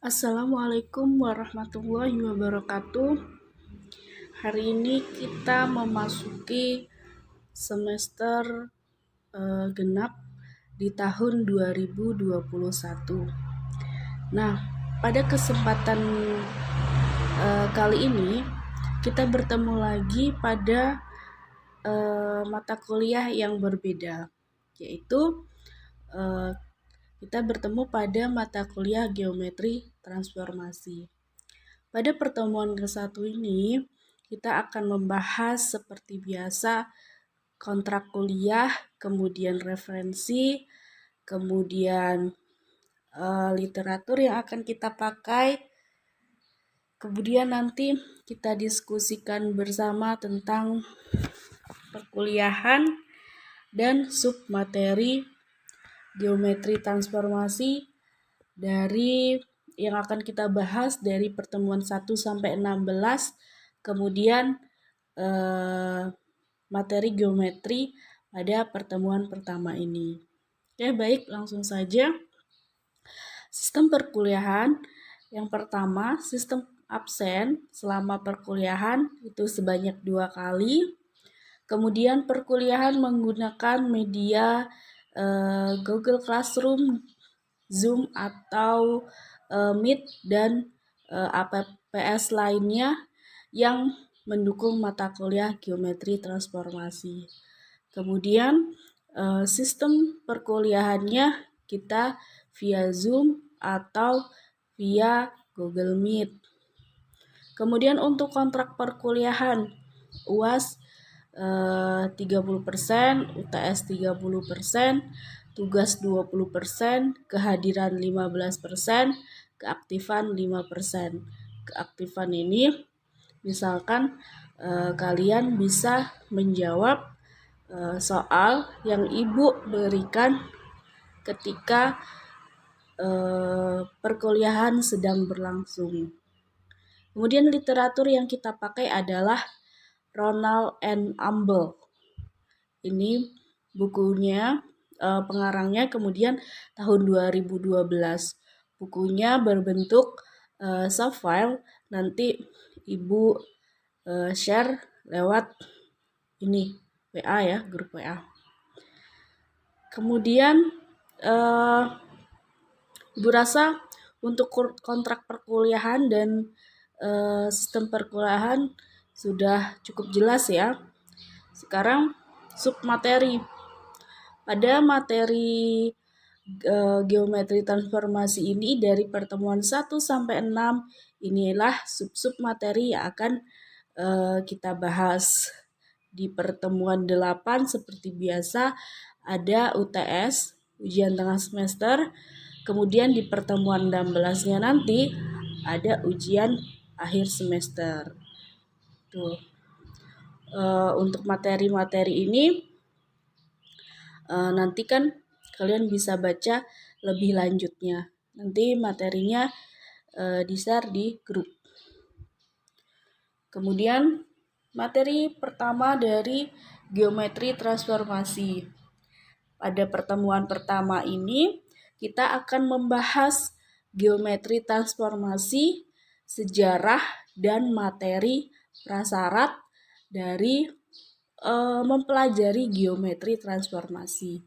Assalamualaikum warahmatullahi wabarakatuh. Hari ini kita memasuki semester genap di tahun 2021. Nah, pada kesempatan kali ini kita bertemu lagi pada mata kuliah yang berbeda, yaitu kita bertemu pada mata kuliah geometri transformasi. Pada pertemuan ke-1 ini, kita akan membahas seperti biasa kontrak kuliah, kemudian referensi, kemudian literatur yang akan kita pakai, kemudian nanti kita diskusikan bersama tentang perkuliahan dan submateri geometri transformasi dari yang akan kita bahas dari pertemuan 1 sampai 16, kemudian materi geometri pada pertemuan pertama ini. Oke, baik, langsung saja. Sistem perkuliahan yang pertama, sistem absen selama perkuliahan itu sebanyak 2 kali. Kemudian perkuliahan menggunakan media Google Classroom, Zoom atau Meet dan APPS lainnya yang mendukung mata kuliah geometri transformasi. Kemudian sistem perkuliahannya kita via Zoom atau via Google Meet. Kemudian untuk kontrak perkuliahan UAS 30%, UTS 30%, tugas 20%, kehadiran 15%, keaktifan 5%. Keaktifan ini misalkan kalian bisa menjawab soal yang ibu berikan ketika perkuliahan sedang berlangsung. Kemudian literatur yang kita pakai adalah Ronald and Amble. Ini bukunya, pengarangnya kemudian tahun 2012. Bukunya berbentuk soft file, nanti ibu share lewat ini WA ya, grup WA. Kemudian ibu rasa untuk kontrak perkuliahan dan sistem perkuliahan sudah cukup jelas ya. Sekarang submateri. Pada materi geometri transformasi ini dari pertemuan 1 sampai 6 inilah sub materi yang akan kita bahas. Di pertemuan 8 seperti biasa ada UTS, ujian tengah semester. Kemudian di pertemuan 16-nya nanti ada ujian akhir semester. Tuh. Untuk materi-materi ini nanti kan kalian bisa baca lebih lanjutnya. Nanti materinya di-share di grup. Kemudian materi pertama dari geometri transformasi. Pada pertemuan pertama ini kita akan membahas geometri transformasi, sejarah dan materi prasyarat dari mempelajari geometri transformasi.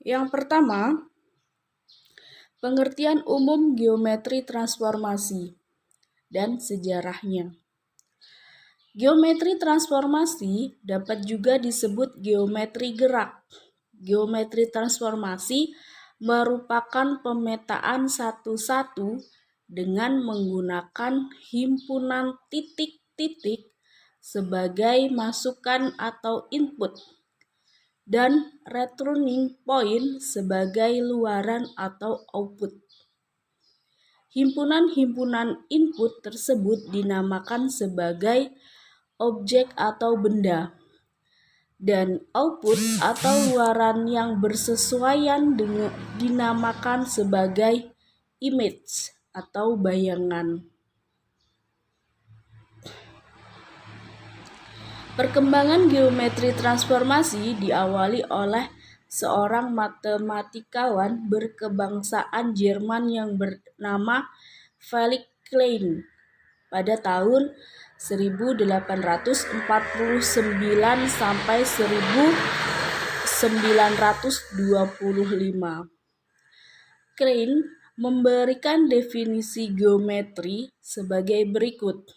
Yang pertama, pengertian umum geometri transformasi dan sejarahnya. Geometri transformasi dapat juga disebut geometri gerak. Geometri transformasi merupakan pemetaan satu-satu dengan menggunakan himpunan titik-titik sebagai masukan atau input dan returning point sebagai luaran atau output. Himpunan-himpunan input tersebut dinamakan sebagai objek atau benda, dan output atau luaran yang bersesuaian dengan dinamakan sebagai image atau bayangan. Perkembangan geometri transformasi diawali oleh seorang matematikawan berkebangsaan Jerman yang bernama Felix Klein pada tahun 1849 sampai 1925. Klein memberikan definisi geometri sebagai berikut.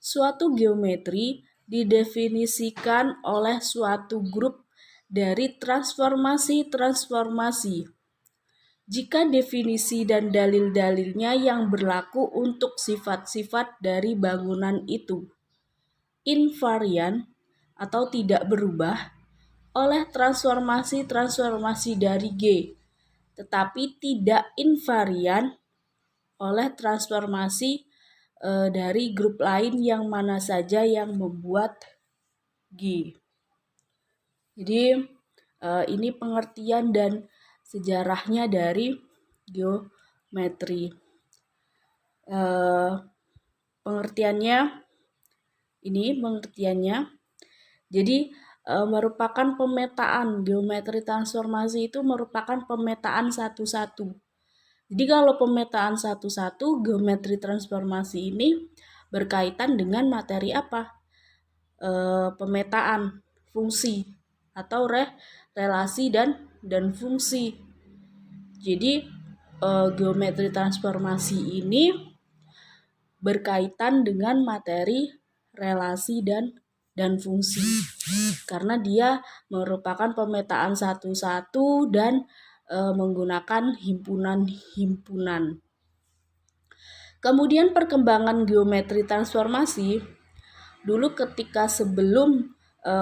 Suatu geometri didefinisikan oleh suatu grup dari transformasi-transformasi. Jika definisi dan dalil-dalilnya yang berlaku untuk sifat-sifat dari bangunan itu invarian atau tidak berubah oleh transformasi-transformasi dari G, tetapi tidak invarian oleh transformasi dari grup lain yang mana saja yang membuat G. Jadi ini pengertian dan sejarahnya dari geometri. Pengertiannya. Jadi merupakan pemetaan. Geometri transformasi itu merupakan pemetaan satu-satu. Jadi kalau pemetaan satu-satu, geometri transformasi ini berkaitan dengan materi apa? Pemetaan fungsi atau relasi dan fungsi. Jadi geometri transformasi ini berkaitan dengan materi, relasi dan fungsi. Karena dia merupakan pemetaan satu-satu dan menggunakan himpunan-himpunan. Kemudian perkembangan geometri transformasi, dulu ketika sebelum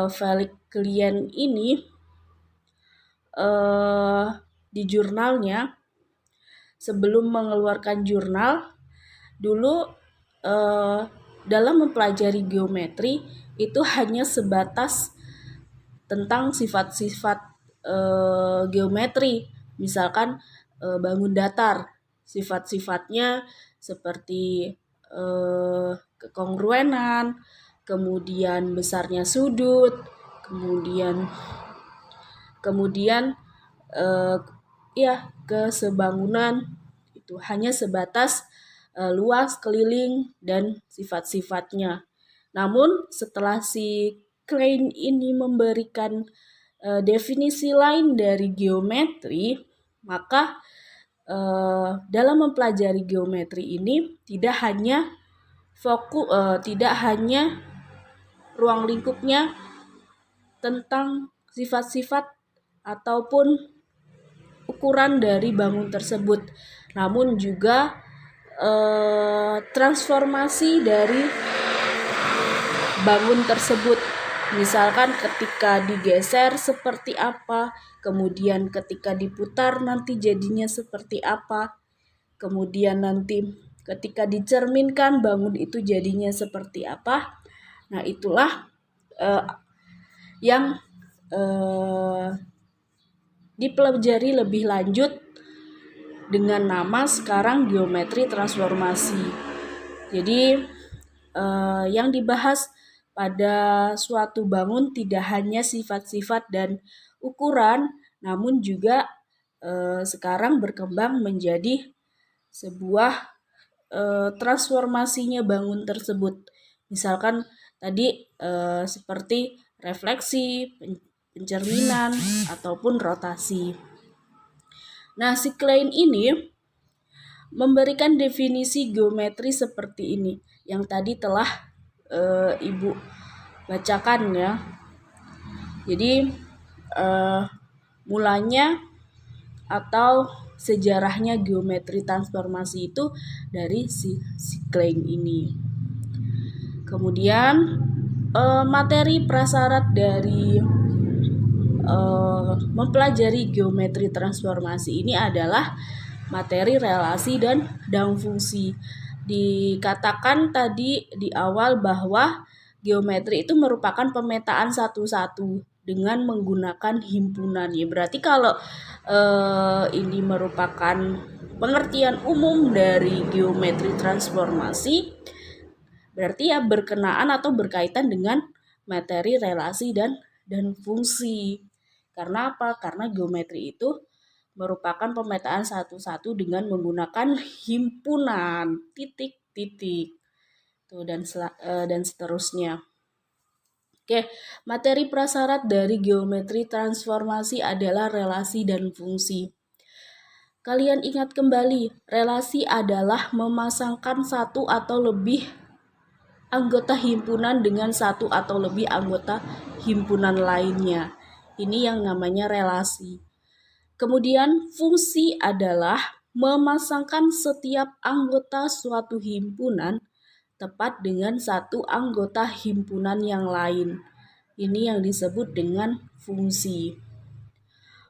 Felix Klein ini di jurnalnya, sebelum mengeluarkan jurnal, dulu dalam mempelajari geometri itu hanya sebatas tentang sifat-sifat geometri. Misalkan bangun datar, sifat-sifatnya seperti kekongruenan, kemudian besarnya sudut, kemudian kesebangunan, itu hanya sebatas luas, keliling, dan sifat-sifatnya. Namun setelah si Klein ini memberikan definisi lain dari geometri, maka dalam mempelajari geometri ini tidak hanya ruang lingkupnya tentang sifat-sifat ataupun ukuran dari bangun tersebut, namun juga transformasi dari bangun tersebut. Misalkan ketika digeser seperti apa, kemudian ketika diputar nanti jadinya seperti apa, kemudian nanti ketika dicerminkan bangun itu jadinya seperti apa. Nah, itulah yang dipelajari lebih lanjut dengan nama sekarang geometri transformasi. Jadi yang dibahas pada suatu bangun tidak hanya sifat-sifat dan ukuran, namun juga sekarang berkembang menjadi sebuah transformasinya bangun tersebut. Misalkan tadi seperti refleksi, pencerminan, ataupun rotasi. Nah, si Klein ini memberikan definisi geometri seperti ini, yang tadi telah Ibu bacakan ya. Jadi mulanya atau sejarahnya geometri transformasi itu dari si Klein ini. Kemudian materi prasyarat dari mempelajari geometri transformasi ini adalah materi, relasi, dan fungsi. Dikatakan tadi di awal bahwa geometri itu merupakan pemetaan satu-satu dengan menggunakan himpunan. Ya, berarti kalau ini merupakan pengertian umum dari geometri transformasi, berarti ya berkenaan atau berkaitan dengan materi, relasi, dan fungsi. Karena apa? Karena geometri itu merupakan pemetaan satu-satu dengan menggunakan himpunan titik-titik. Tuh dan seterusnya. Oke, materi prasyarat dari geometri transformasi adalah relasi dan fungsi. Kalian ingat kembali, relasi adalah memasangkan satu atau lebih anggota himpunan dengan satu atau lebih anggota himpunan lainnya. Ini yang namanya relasi. Kemudian fungsi adalah memasangkan setiap anggota suatu himpunan tepat dengan satu anggota himpunan yang lain. Ini yang disebut dengan fungsi.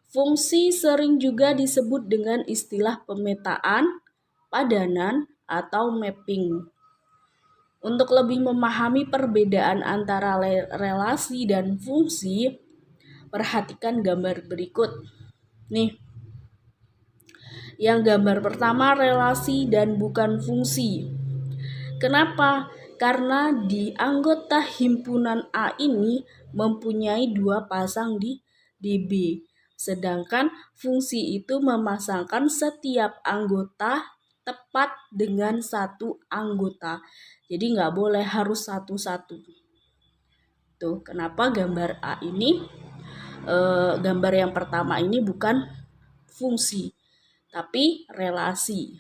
Fungsi sering juga disebut dengan istilah pemetaan, padanan, atau mapping. Untuk lebih memahami perbedaan antara relasi dan fungsi, perhatikan gambar berikut. Nih, yang gambar pertama relasi dan bukan fungsi. Kenapa? Karena di anggota himpunan A ini mempunyai dua pasang di B. Sedangkan fungsi itu memasangkan setiap anggota tepat dengan satu anggota. Jadi nggak boleh harus satu-satu. Tuh, kenapa gambar A ini, gambar yang pertama ini bukan fungsi, tapi relasi.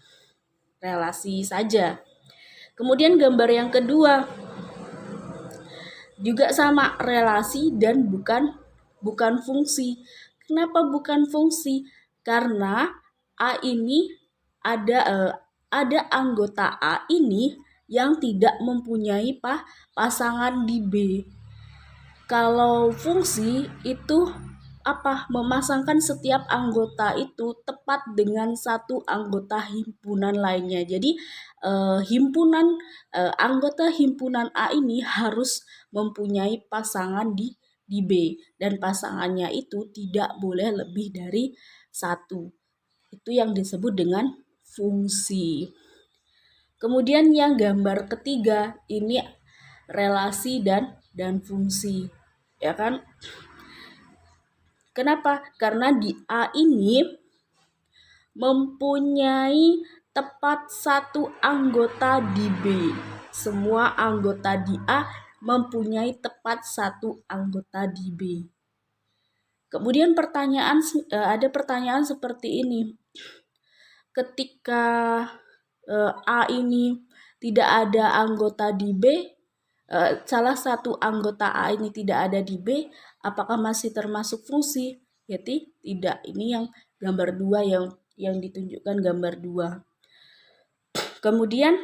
Relasi saja. Kemudian gambar yang kedua juga sama, relasi dan bukan fungsi. Kenapa bukan fungsi? Karena A ini ada anggota A ini yang tidak mempunyai pasangan di B. Kalau fungsi itu memasangkan setiap anggota itu tepat dengan satu anggota himpunan lainnya. Jadi anggota himpunan A ini harus mempunyai pasangan di B, dan pasangannya itu tidak boleh lebih dari satu. Itu yang disebut dengan fungsi. Kemudian yang gambar ketiga ini relasi dan fungsi, ya kan? Kenapa? Karena di A ini mempunyai tepat satu anggota di B. Semua anggota di A mempunyai tepat satu anggota di B. Kemudian ada pertanyaan seperti ini. Ketika A ini tidak ada anggota di B, salah satu anggota A ini tidak ada di B, apakah masih termasuk fungsi? Jadi tidak. Ini yang gambar 2 yang ditunjukkan gambar 2. Kemudian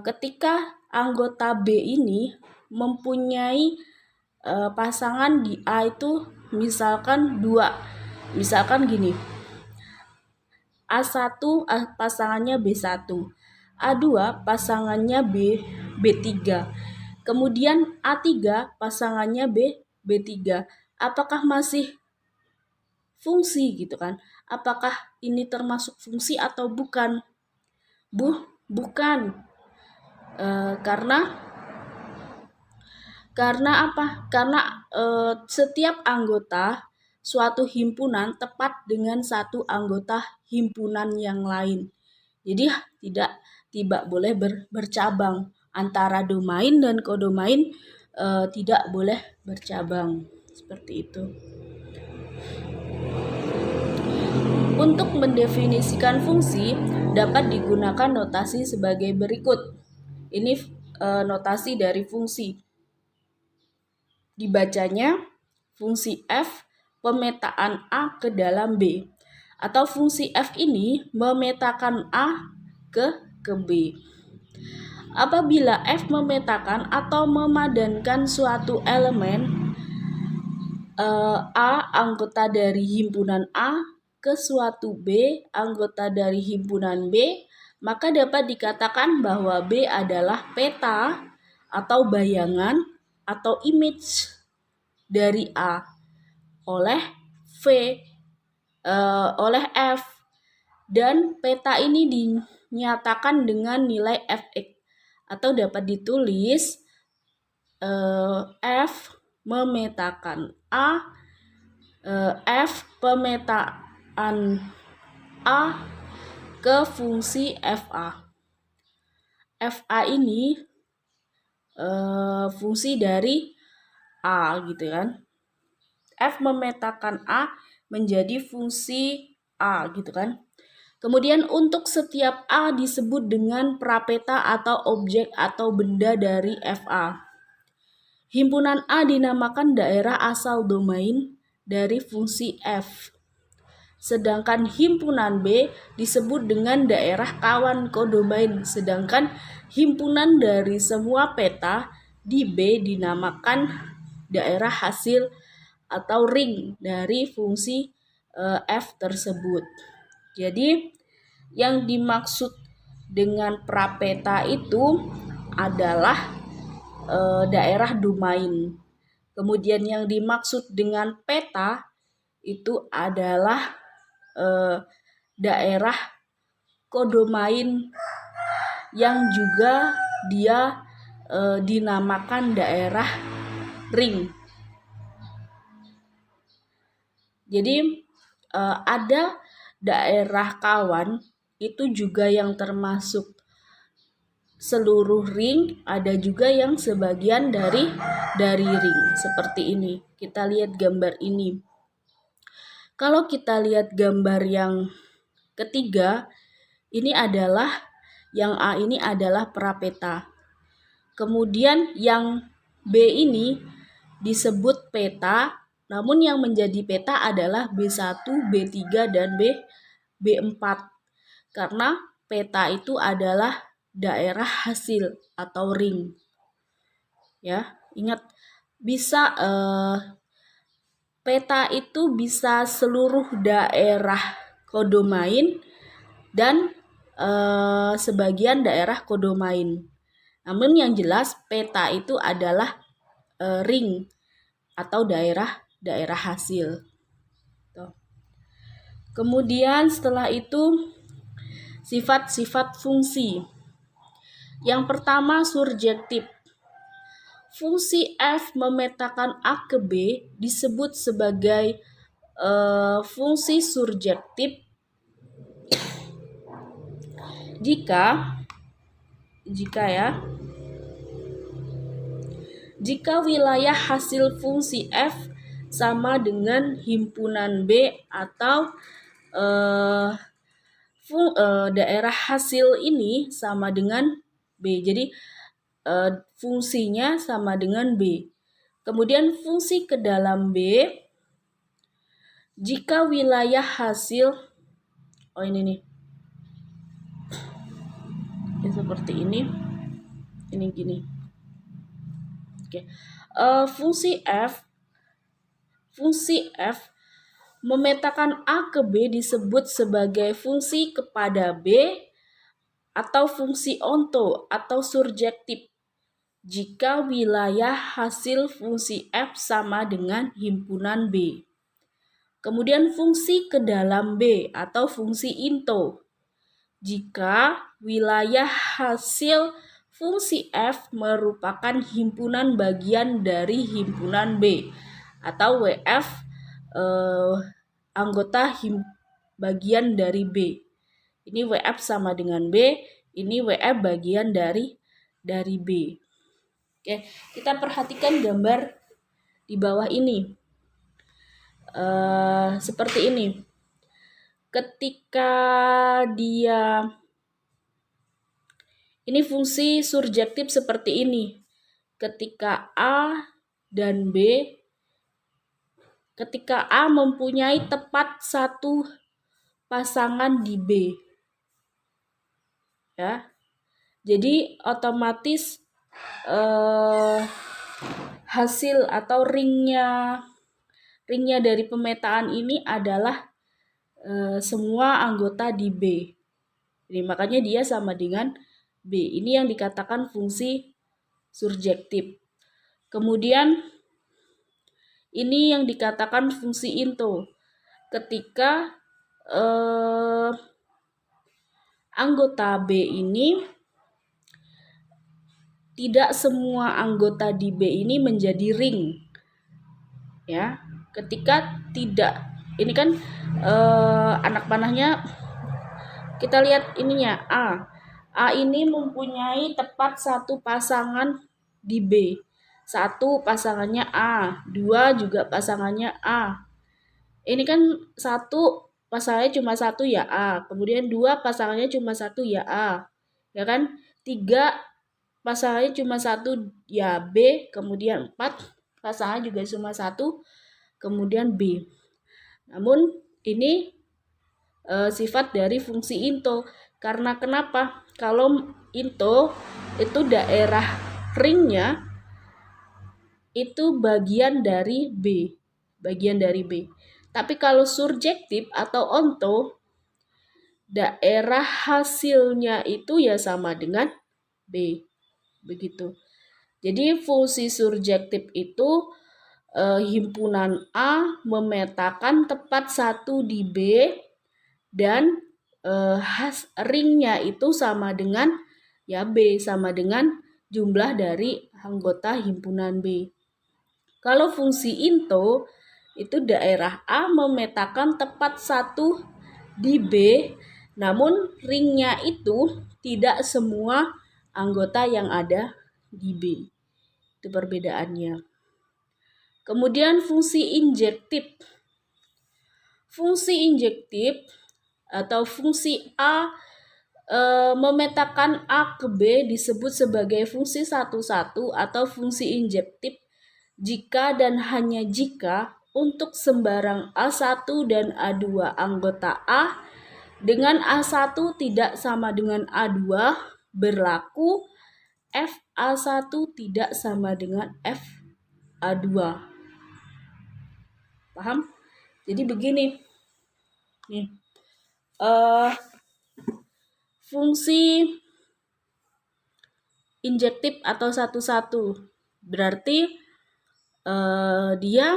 ketika anggota B ini mempunyai pasangan di A itu misalkan 2. Misalkan gini. A1 pasangannya B1. A2 pasangannya B3. Kemudian A3 pasangannya B3. Apakah masih fungsi gitu kan? Apakah ini termasuk fungsi atau bukan? Bukan. Karena apa? Karena setiap anggota suatu himpunan tepat dengan satu anggota himpunan yang lain. Jadi tidak boleh bercabang. Antara domain dan kodomain tidak boleh bercabang. Seperti itu. Untuk mendefinisikan fungsi dapat digunakan notasi sebagai berikut. Ini notasi dari fungsi. Dibacanya fungsi f pemetaan A ke dalam B. Atau fungsi f ini memetakan A ke B. Apabila f memetakan atau memadankan suatu elemen A anggota dari himpunan A ke suatu B anggota dari himpunan B, maka dapat dikatakan bahwa B adalah peta atau bayangan atau image dari A oleh oleh F, dan peta ini dinyatakan dengan nilai Fx, atau dapat ditulis F memetakan A F pemetaan A ke fungsi FA. FA ini fungsi dari A gitu kan. F memetakan A menjadi fungsi A gitu kan. Kemudian untuk setiap A disebut dengan prapeta atau objek atau benda dari FA. Himpunan A dinamakan daerah asal domain dari fungsi F. Sedangkan himpunan B disebut dengan daerah kawan kodomain. Sedangkan himpunan dari semua peta di B dinamakan daerah hasil atau ring dari fungsi F tersebut. Jadi yang dimaksud dengan prapeta itu adalah daerah domain. Kemudian yang dimaksud dengan peta itu adalah daerah kodomain yang juga dia dinamakan daerah ring. Jadi ada daerah kawan itu juga yang termasuk seluruh ring, ada juga yang sebagian dari ring seperti ini. Kita lihat gambar ini. Kalau kita lihat gambar yang ketiga, ini adalah yang A ini adalah prapeta. Kemudian yang B ini disebut peta, namun yang menjadi peta adalah B1, B3 dan B4. Karena peta itu adalah daerah hasil atau ring. Ya, ingat bisa peta itu bisa seluruh daerah kodomain dan sebagian daerah kodomain. Namun yang jelas peta itu adalah ring atau daerah hasil. Tuh. Kemudian setelah itu sifat-sifat fungsi. Yang pertama surjektif. Fungsi F memetakan A ke B disebut sebagai fungsi surjektif jika wilayah hasil fungsi F sama dengan himpunan B atau daerah hasil ini sama dengan B. Jadi fungsinya sama dengan B. Kemudian fungsi ke dalam B jika wilayah hasil ini nih. Seperti ini gini. Oke. Fungsi F memetakan A ke B disebut sebagai fungsi kepada B atau fungsi onto atau surjektif jika wilayah hasil fungsi F sama dengan himpunan B. Kemudian fungsi ke dalam B atau fungsi into jika wilayah hasil fungsi F merupakan himpunan bagian dari himpunan B atau WF anggota bagian dari B. Ini WF sama dengan B, ini WF bagian dari B. Oke, kita perhatikan gambar di bawah ini. Seperti ini. Ketika ini fungsi surjektif seperti ini. Ketika A dan B, ketika A mempunyai tepat satu pasangan di B. Ya. Jadi otomatis hasil atau ringnya dari pemetaan ini adalah semua anggota di B. Jadi makanya dia sama dengan B. Ini yang dikatakan fungsi surjektif. Kemudian ini yang dikatakan fungsi into. Ketika anggota B ini tidak semua anggota di B ini menjadi ring. Ya. ketika tidak, ini kan anak panahnya, kita lihat ininya A ini mempunyai tepat satu pasangan di B. Satu pasangannya A, dua juga pasangannya A. Ini kan satu pasangannya cuma satu ya A, kemudian dua pasangannya cuma satu ya A, ya kan? Tiga pasangannya cuma satu ya B, kemudian empat pasangannya juga cuma satu, kemudian B. Namun ini sifat dari fungsi into. Karena kenapa? Kalau into itu daerah ringnya itu bagian dari B. Tapi kalau surjektif atau onto, daerah hasilnya itu ya sama dengan B. Begitu. Jadi fungsi surjektif itu himpunan A memetakan tepat satu di B dan ringnya itu sama dengan ya B, sama dengan jumlah dari anggota himpunan B. Kalau fungsi into itu daerah A memetakan tepat satu di B, namun ringnya itu tidak semua anggota yang ada di B. Itu perbedaannya. Kemudian fungsi injektif. Fungsi injektif atau fungsi A memetakan A ke B disebut sebagai fungsi 1,1 atau fungsi injektif jika dan hanya jika untuk sembarang A1 dan A2 anggota A dengan A1 tidak sama dengan A2 berlaku F A1 tidak sama dengan F A2. Paham? Jadi begini. Nih. Fungsi injektif atau 1,1 berarti dia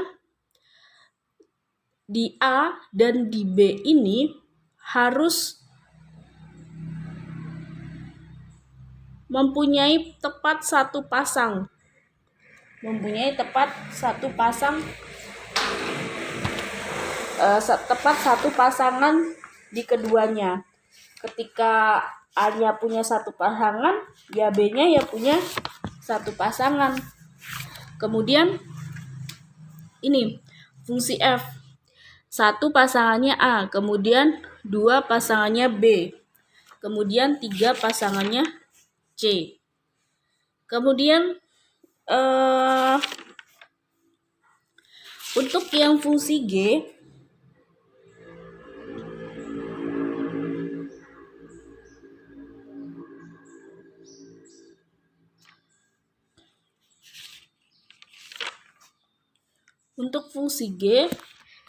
di A dan di B ini harus mempunyai tepat satu pasangan di keduanya. Ketika A-nya punya satu pasangan, ya B-nya ya punya satu pasangan. Kemudian ini fungsi F. Satu pasangannya A, kemudian dua pasangannya B, kemudian tiga pasangannya C. Kemudian untuk yang fungsi G,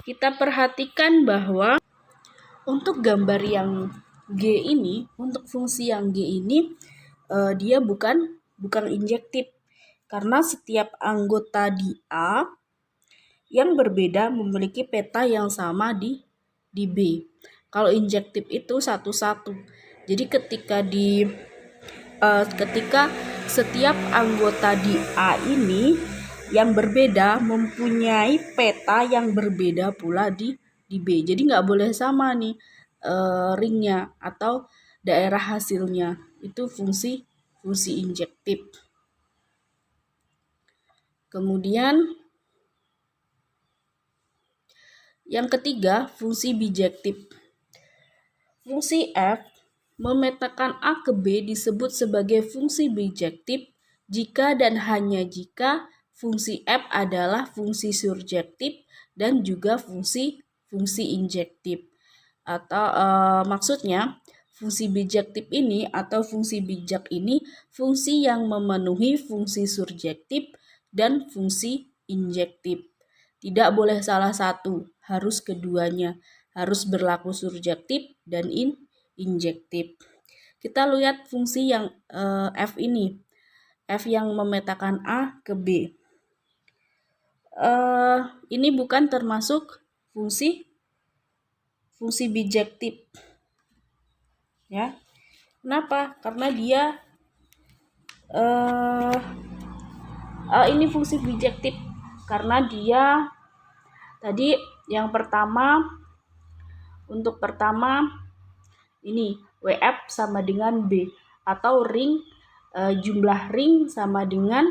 kita perhatikan bahwa untuk gambar yang G ini, untuk fungsi yang G ini, dia bukan injektif. Karena setiap anggota di A yang berbeda memiliki peta yang sama di B. Kalau injektif itu 1,1. Jadi ketika setiap anggota di A ini yang berbeda mempunyai peta yang berbeda pula di B. Jadi nggak boleh sama nih ringnya atau daerah hasilnya. Itu fungsi injektif. Kemudian yang ketiga, fungsi bijektif. Fungsi F memetakan A ke B disebut sebagai fungsi bijektif jika dan hanya jika fungsi F adalah fungsi surjektif dan juga fungsi injektif. Atau maksudnya fungsi bijektif ini atau fungsi bijak ini fungsi yang memenuhi fungsi surjektif dan fungsi injektif. Tidak boleh salah satu, harus keduanya. Harus berlaku surjektif dan injektif. Kita lihat fungsi yang F ini. F yang memetakan A ke B. Ini bukan termasuk fungsi bijektif. Ya. Kenapa? Karena dia ini fungsi bijektif karena dia Tadi yang pertama, untuk pertama ini WF sama dengan B, atau ring jumlah ring sama dengan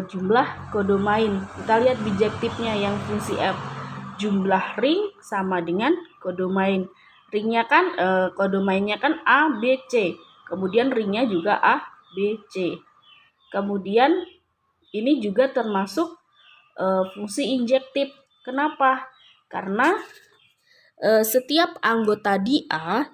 jumlah kodomain. Kita lihat bijektifnya yang fungsi F. Jumlah ring sama dengan kodomain. Ringnya kan kodomainnya kan A, B, C. Kemudian ringnya juga A, B, C. Kemudian ini juga termasuk fungsi injektif. Kenapa? Karena setiap anggota di A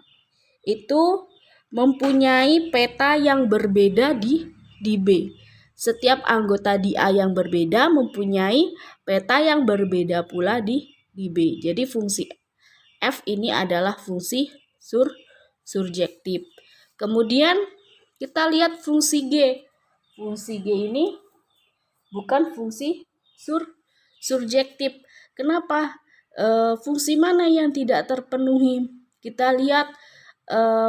itu mempunyai peta yang berbeda di B. Setiap anggota di A yang berbeda mempunyai peta yang berbeda pula di B. Jadi fungsi F ini adalah fungsi surjektif. Kemudian kita lihat fungsi G. Fungsi G ini bukan fungsi surjektif. Kenapa? Fungsi mana yang tidak terpenuhi? Kita lihat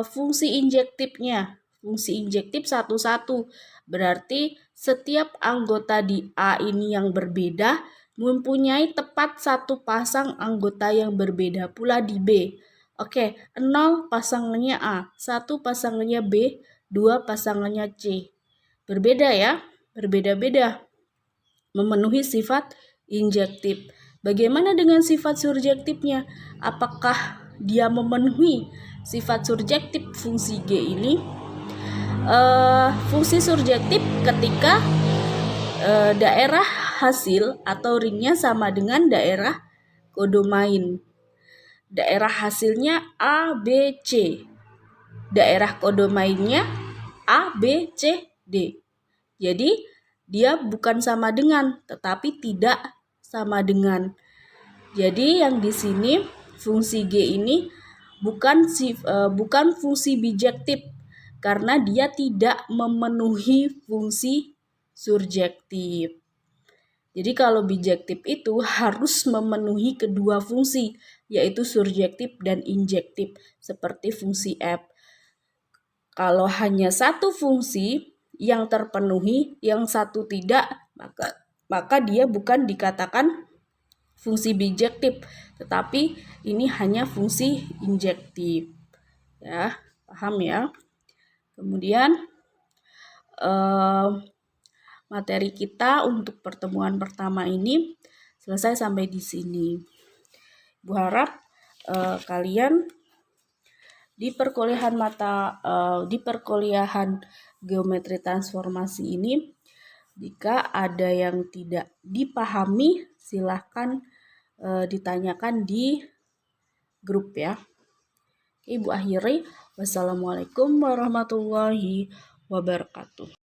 fungsi injektifnya. Fungsi injektif satu-satu. Berarti setiap anggota di A ini yang berbeda mempunyai tepat satu pasang anggota yang berbeda pula di B. Oke, 0 pasangannya A, 1 pasangannya B, 2 pasangannya C. Berbeda ya, berbeda-beda. Memenuhi sifat injektif. Bagaimana dengan sifat surjektifnya? Apakah dia memenuhi sifat surjektif fungsi G ini? Fungsi surjektif ketika daerah hasil atau ringnya sama dengan daerah kodomain. Daerah hasilnya A, B, C. Daerah kodomainnya A, B, C, D. Jadi dia bukan sama dengan, tetapi tidak sama dengan. Jadi yang di sini fungsi G ini bukan fungsi bijektif karena dia tidak memenuhi fungsi surjektif. Jadi kalau bijektif itu harus memenuhi kedua fungsi, yaitu surjektif dan injektif, seperti fungsi F. Kalau hanya satu fungsi yang terpenuhi, yang satu tidak, maka dia bukan dikatakan fungsi bijektif, tetapi ini hanya fungsi injektif. Ya, paham ya? Kemudian materi kita untuk pertemuan pertama ini selesai sampai di sini. Bu harap kalian di perkuliahan geometri transformasi ini, jika ada yang tidak dipahami silahkan ditanyakan di grup ya. Ibu akhiri, wassalamualaikum warahmatullahi wabarakatuh.